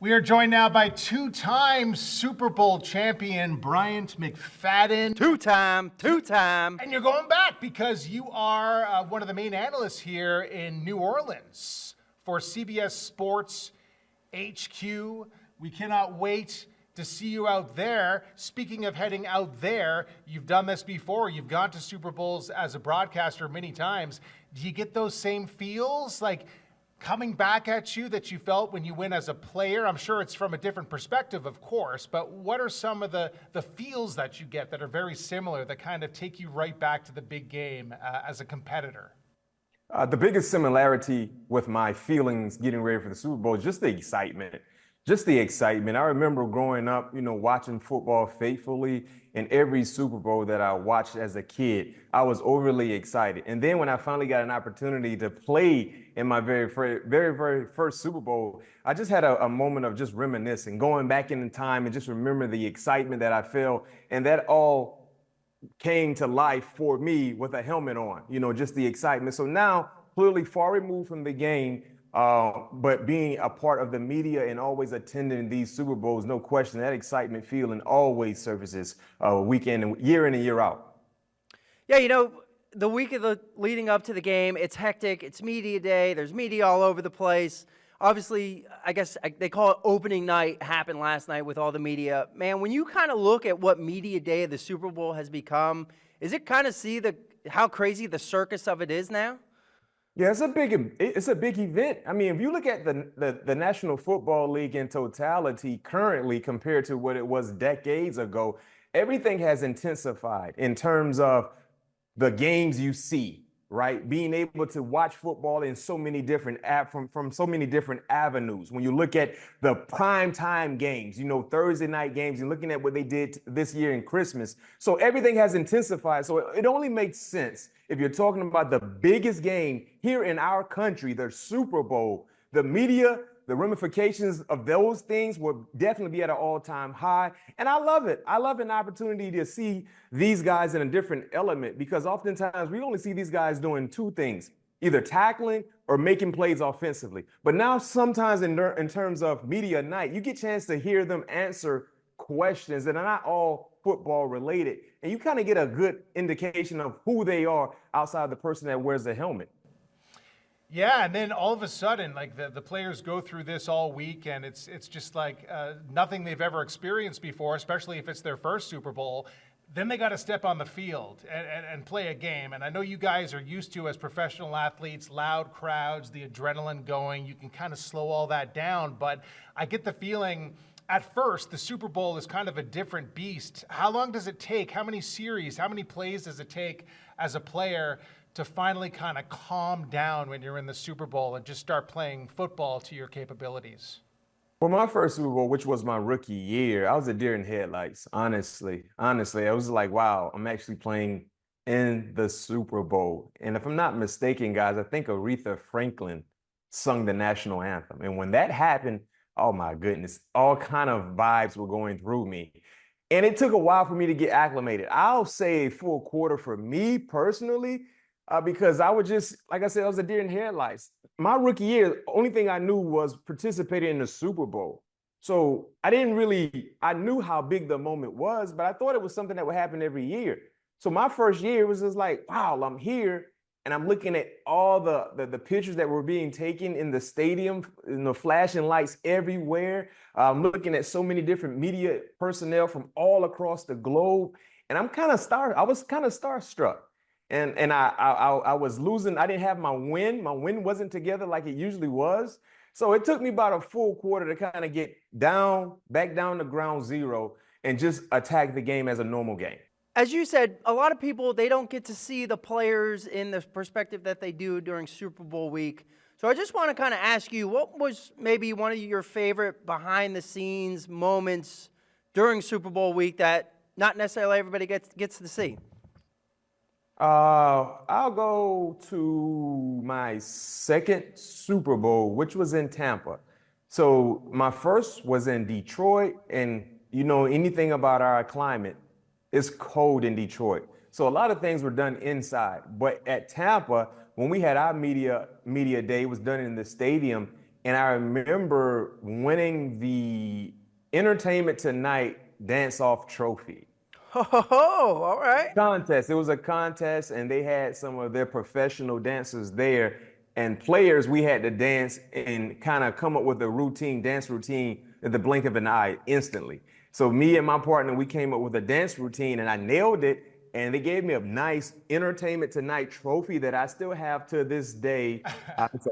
We are joined now by two-time Super Bowl champion Bryant McFadden. Two-time. And you're going back because you are one of the main analysts here in New Orleans for CBS Sports HQ. We cannot wait to see you out there. Speaking of heading out there, you've done this before. You've gone to Super Bowls as a broadcaster many times. Do you get those same feels? Like, coming back at you that you felt when you win as a player? I'm sure it's from a different perspective, of course, but what are some of the feels that you get that are very similar that kind of take you right back to the big game as a competitor? The biggest similarity with my feelings getting ready for the Super Bowl is just the excitement. Just the excitement. I remember growing up, watching football faithfully, and every Super Bowl that I watched as a kid, I was overly excited. And then when I finally got an opportunity to play in my very first Super Bowl, I just had a moment of just reminiscing, going back in time and just remember the excitement that I felt. And that all came to life for me with a helmet on, just the excitement. So now, clearly far removed from the game, but being a part of the media and always attending these Super Bowls, no question, that excitement feeling always surfaces weekend and year in and year out. Yeah, the week of the leading up to the game, it's hectic. It's media day. There's media all over the place. Obviously, I guess they call it opening night, happened last night with all the media. Man, when you kind of look at what media day of the Super Bowl has become, is it kind of see how crazy the circus of it is now? Yeah, it's a big event. I mean, if you look at the National Football League in totality currently compared to what it was decades ago, everything has intensified in terms of the games you see, right? Being able to watch football in so many different from so many different avenues. When you look at the prime time games, Thursday night games, you're looking at what they did this year in Christmas. So everything has intensified. So it only makes sense if you're talking about the biggest game here in our country, the Super Bowl. The media, the ramifications of those things will definitely be at an all-time high. And I love it. I love an opportunity to see these guys in a different element, because oftentimes we only see these guys doing two things, either tackling or making plays offensively. But now sometimes in terms of media night, you get a chance to hear them answer questions that are not all football related. And you kind of get a good indication of who they are outside the person that wears the helmet. Yeah, and then all of a sudden, like the players go through this all week, and it's just like nothing they've ever experienced before, especially if it's their first Super Bowl. Then they got to step on the field and play a game. And I know you guys are used to, as professional athletes, loud crowds, the adrenaline going. You can kind of slow all that down. But I get the feeling at first the Super Bowl is kind of a different beast. How long does it take? How many series, how many plays does it take as a player to finally kind of calm down when you're in the Super Bowl and just start playing football to your capabilities? For my first Super Bowl, which was my rookie year, I was a deer in headlights, honestly. I was like, wow, I'm actually playing in the Super Bowl. And if I'm not mistaken, guys, I think Aretha Franklin sung the national anthem. And when that happened, oh my goodness, all kind of vibes were going through me. And it took a while for me to get acclimated. I'll say a full quarter for me personally, because I would just, like I said, I was a deer in headlights. My rookie year, only thing I knew was participating in the Super Bowl. So I knew how big the moment was, but I thought it was something that would happen every year. So my first year was just like, wow, I'm here and I'm looking at all the pictures that were being taken in the stadium, flashing lights everywhere. I'm looking at so many different media personnel from all across the globe. And I was kind of starstruck. And I was losing. I didn't have my win. My win wasn't together like it usually was. So it took me about a full quarter to kind of get back down to ground zero and just attack the game as a normal game. As you said, a lot of people, they don't get to see the players in the perspective that they do during Super Bowl week. So I just want to kind of ask you, what was maybe one of your favorite behind-the-scenes moments during Super Bowl week that not necessarily everybody gets to see? I'll go to my second Super Bowl, which was in Tampa. So my first was in Detroit, and anything about our climate, it's cold in Detroit. So a lot of things were done inside. But at Tampa, when we had our media day, it was done in the stadium, And I remember winning the Entertainment Tonight Dance-Off Trophy. Oh, all right. Contest. It was a contest, and they had some of their professional dancers there. And players, we had to dance and kind of come up with a dance routine at the blink of an eye instantly. So me and my partner, we came up with a dance routine, and I nailed it. And they gave me a nice Entertainment Tonight trophy that I still have to this day.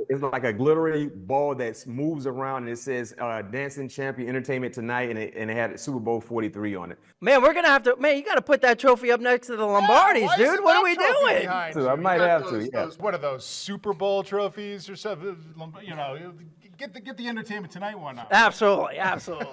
It's like a glittery ball that moves around, and it says Dancing Champion Entertainment Tonight, and it had Super Bowl 43 on it. Man, we're going to have to, man, you got to put that trophy up next to the Lombardis, dude. What are we doing? So I might have to, yeah. What are those, Super Bowl trophies or something? You know, get the Entertainment Tonight one up. Absolutely, absolutely.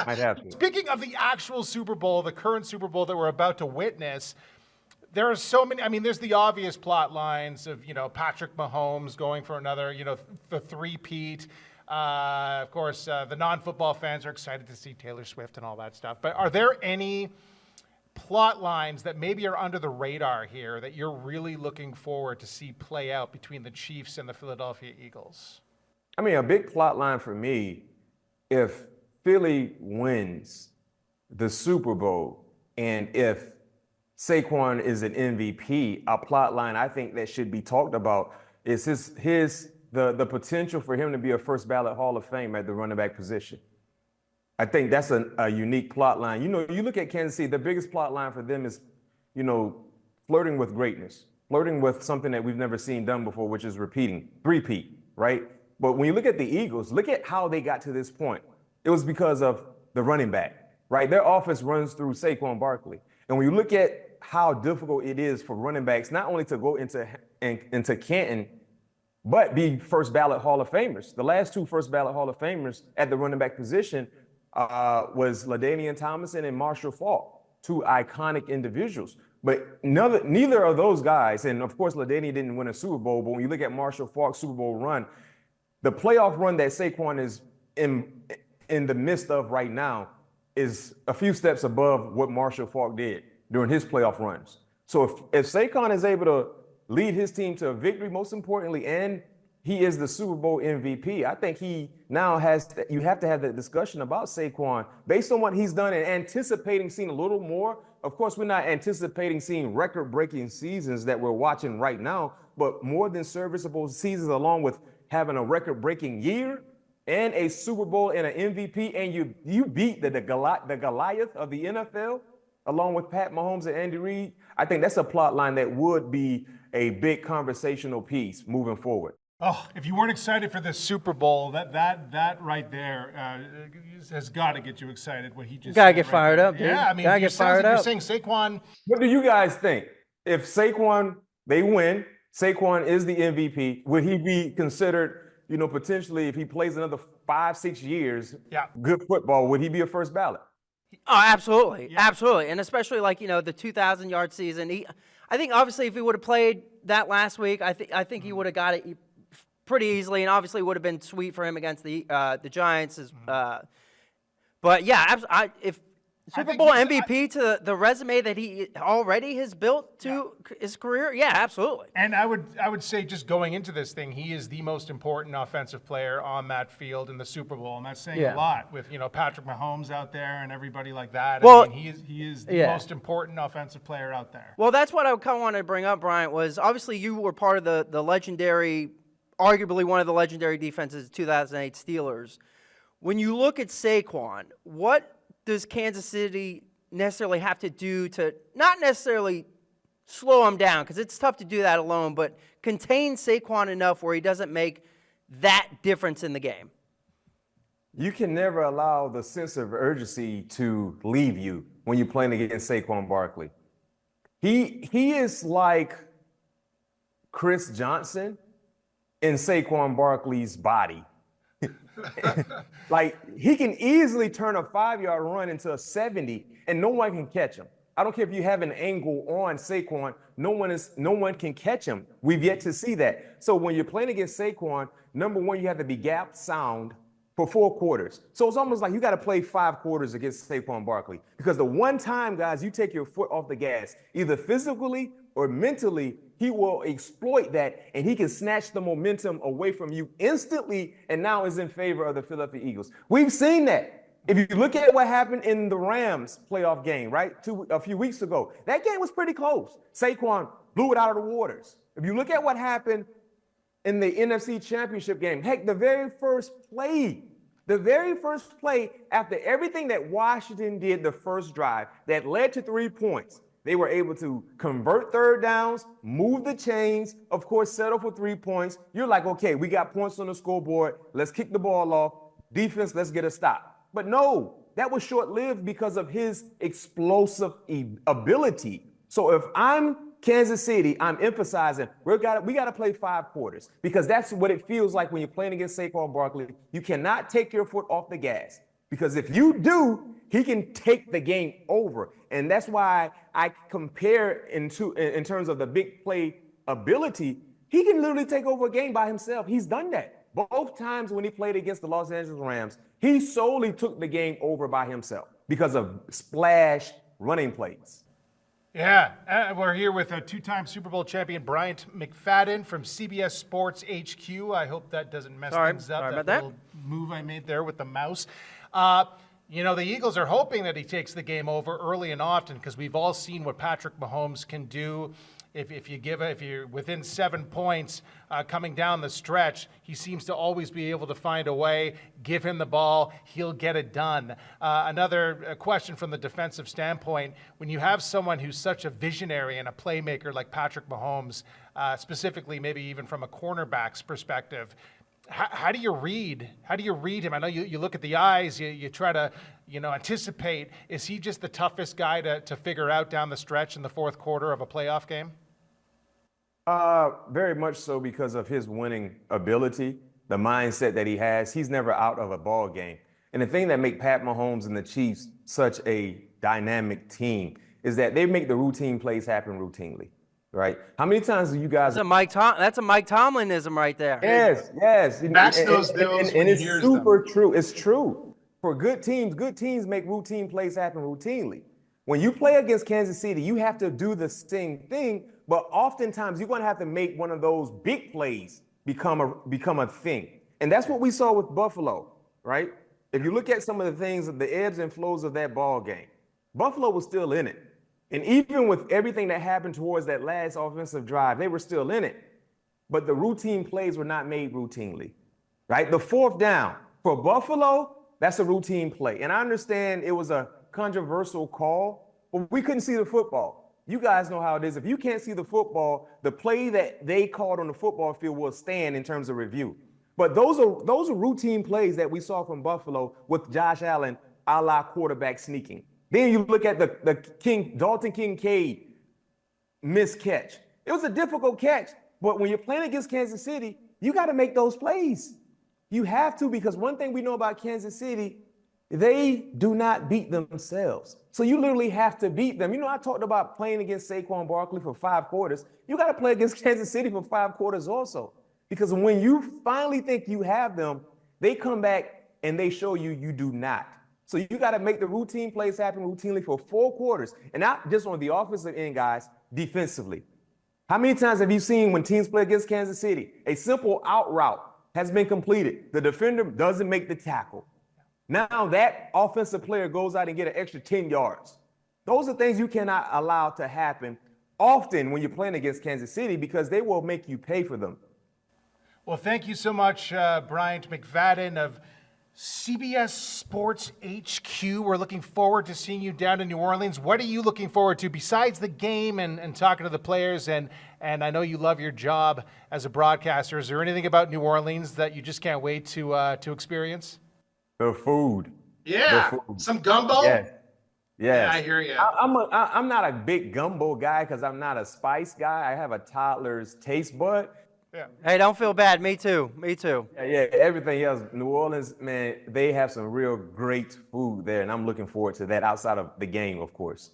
Might have to. Speaking of the actual Super Bowl, the current Super Bowl that we're about to witness, there are so many. I mean, there's the obvious plot lines of, you know, Patrick Mahomes going for another, you know, the three-peat. Of course, the non-football fans are excited to see Taylor Swift and all that stuff. But are there any plot lines that maybe are under the radar here that you're really looking forward to see play out between the Chiefs and the Philadelphia Eagles? I mean, a big plot line for me, if Philly wins the Super Bowl and if Saquon is an MVP, a plot line I think that should be talked about is the potential for him to be a first ballot Hall of Fame at the running back position. I think that's a unique plot line. You know, you look at Kansas City, the biggest plot line for them is, you know, flirting with greatness, flirting with something that we've never seen done before, which is three-peat, right? But when you look at the Eagles, look at how they got to this point. It was because of the running back, right? Their offense runs through Saquon Barkley. And when you look at how difficult it is for running backs, not only to go into Canton, but be first ballot Hall of Famers. The last two first ballot Hall of Famers at the running back position was LaDainian Tomlinson and Marshall Faulk, two iconic individuals. But neither of those guys, and of course LaDainian didn't win a Super Bowl, but when you look at Marshall Faulk's Super Bowl run, the playoff run that Saquon is in the midst of right now is a few steps above what Marshall Faulk did during his playoff runs. So if Saquon is able to lead his team to a victory, most importantly, and he is the Super Bowl MVP, I think he now you have to have that discussion about Saquon based on what he's done and anticipating seeing a little more. Of course, we're not anticipating seeing record-breaking seasons that we're watching right now, but more than serviceable seasons along with having a record-breaking year and a Super Bowl and an MVP, and you beat the Goliath of the NFL, along with Pat Mahomes and Andy Reid. I think that's a plot line that would be a big conversational piece moving forward. Oh, if you weren't excited for this Super Bowl, that right there has got to get you excited. What he just gotta get fired up, dude. Yeah, I mean, gotta get fired up. You're saying Saquon. What do you guys think? If they win, Saquon is the MVP, would he be considered, you know, potentially if he plays another 5-6 years, good football, would he be a first ballot? Oh, absolutely. Yeah. Absolutely. And especially like, you know, the 2,000-yard season. I think obviously if he would have played that last week, I think he would have got it pretty easily, and obviously would have been sweet for him against the Giants. But yeah, if Super Bowl MVP to the resume that he already has built to his career, yeah, absolutely. And I would say just going into this thing, he is the most important offensive player on that field in the Super Bowl, and that's saying a lot with, you know, Patrick Mahomes out there and everybody like that. Well, I mean, he is the most important offensive player out there. Well, that's what I kind of wanted to bring up, Bryant, was obviously you were part of the legendary, arguably one of the legendary defenses, 2008 Steelers. When you look at Saquon, what does Kansas City necessarily have to do to not necessarily slow him down, because it's tough to do that alone, but contain Saquon enough where he doesn't make that difference in the game? You can never allow the sense of urgency to leave you when you're playing against Saquon Barkley. He is like Chris Johnson in Saquon Barkley's body. Like, he can easily turn a 5-yard run into a 70 and no one can catch him. I don't care if you have an angle on Saquon, no one can catch him. We've yet to see that. So when you're playing against Saquon, number one, you have to be gap sound for 4 quarters. So it's almost like you got to play 5 quarters against Saquon Barkley, because the one time, guys, you take your foot off the gas, either physically or mentally, he will exploit that, and he can snatch the momentum away from you instantly, and now is in favor of the Philadelphia Eagles. We've seen that. If you look at what happened in the Rams playoff game, right, a few weeks ago, that game was pretty close. Saquon blew it out of the waters. If you look at what happened in the NFC Championship game, heck, the very first play after everything that Washington did the first drive that led to 3 points, they were able to convert third downs, move the chains, of course, settle for 3 points. You're like, okay, we got points on the scoreboard. Let's kick the ball off. Defense, let's get a stop. But no, that was short-lived because of his explosive ability. So if I'm Kansas City, I'm emphasizing we got to play 5 quarters, because that's what it feels like when you're playing against Saquon Barkley. You cannot take your foot off the gas, because if you do, he can take the game over. And that's why I compare in terms of the big play ability. He can literally take over a game by himself. He's done that. Both times when he played against the Los Angeles Rams, he solely took the game over by himself because of splash running plays. Yeah, we're here with a 2-time Super Bowl champion Bryant McFadden from CBS Sports HQ. I hope that doesn't mess things up. Sorry about that little move I made there with the mouse. You know, the Eagles are hoping that he takes the game over early and often, because we've all seen what Patrick Mahomes can do. If you're within 7 points coming down the stretch, he seems to always be able to find a way. Give him the ball, he'll get it done. Another question from the defensive standpoint: when you have someone who's such a visionary and a playmaker like Patrick Mahomes, specifically maybe even from a cornerback's perspective, how do you read him? I know you look at the eyes, you try to anticipate. Is he just the toughest guy to figure out down the stretch in the fourth quarter of a playoff game? Very much so, because of his winning ability, the mindset that he has. He's never out of a ball game. And the thing that makes Pat Mahomes and the Chiefs such a dynamic team is that they make the routine plays happen routinely, right? How many times do you guys? That's a Mike Tomlinism right there. Yes. Match those deals when it's he hears super them. true. It's true. For good teams make routine plays happen routinely. When you play against Kansas City, you have to do the same thing, but oftentimes you're going to have to make one of those big plays become a thing. And that's what we saw with Buffalo, right? If you look at some of the things, the ebbs and flows of that ball game, Buffalo was still in it. And even with everything that happened towards that last offensive drive, they were still in it. But the routine plays were not made routinely, right? The fourth down for Buffalo, that's a routine play. And I understand it was a controversial call, but we couldn't see the football. You guys know how it is. If you can't see the football, the play that they called on the football field will stand in terms of review. But those are routine plays that we saw from Buffalo with Josh Allen, a la quarterback sneaking. Then you look at the Dalton Kincaid missed catch. It was a difficult catch, but when you're playing against Kansas City, you got to make those plays. You have to, because one thing we know about Kansas City, they do not beat themselves. So you literally have to beat them. I talked about playing against Saquon Barkley for 5 quarters. You got to play against Kansas City for 5 quarters also, because when you finally think you have them, they come back and they show you do not. So you got to make the routine plays happen routinely for 4 quarters. And not just on the offensive end, guys, defensively. How many times have you seen when teams play against Kansas City, a simple out route has been completed, the defender doesn't make the tackle. Now that offensive player goes out and get an extra 10 yards. Those are things you cannot allow to happen often when you're playing against Kansas City, because they will make you pay for them. Well, thank you so much, Bryant McFadden of CBS Sports HQ. We're looking forward to seeing you down in New Orleans. What are you looking forward to besides the game and talking to the players? And I know you love your job as a broadcaster. Is there anything about New Orleans that you just can't wait to experience? The food. Yeah, the food. Some gumbo? Yes. Yeah, I hear you. I'm not a big gumbo guy because I'm not a spice guy. I have a toddler's taste bud. Yeah. Hey, don't feel bad. Me too. Yeah, everything else. New Orleans, man, they have some real great food there, and I'm looking forward to that outside of the game, of course.